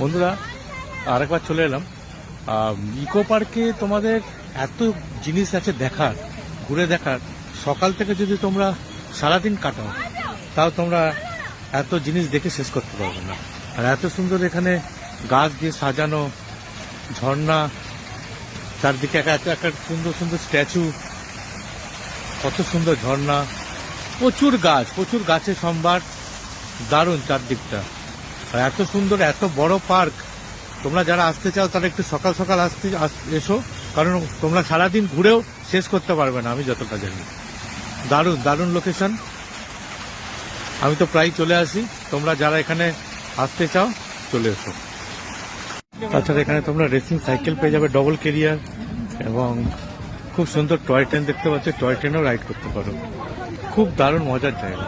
বন্ধুরা আরেকবার চলে এলাম। ইকো পার্কে তোমাদের এত জিনিস আছে দেখার, ঘুরে দেখার। সকাল থেকে যদি তোমরা সারাদিন কাটাও তাও তোমরা এত জিনিস দেখে শেষ করতে পারবে না। আর এত সুন্দর এখানে গাছ দিয়ে সাজানো, ঝর্ণা, চারদিকে একটা সুন্দর সুন্দর স্ট্যাচু, কত সুন্দর ঝর্ণা, প্রচুর গাছের সম্ভার, দারুণ চারদিকটা। আর এত সুন্দর, এত বড় পার্ক। তোমরা যারা আসতে চাও তারা একটু সকাল সকাল এসো, কারণ তোমরা সারাদিন ঘুরেও শেষ করতে পারবে না, আমি যতটা জানি। দারুণ দারুণ লোকেশন। আমি তো প্রায় চলে আসি, তোমরা যারা এখানে আসতে চাও চলে এসো। তাছাড়া এখানে তোমরা রেসিং সাইকেল পেয়ে যাবে, ডবল ক্যারিয়ার, এবং খুব সুন্দর টয় ট্রেন দেখতে পাচ্ছ, টয় ট্রেনও রাইড করতে পারো। খুব দারুণ মজার জায়গা।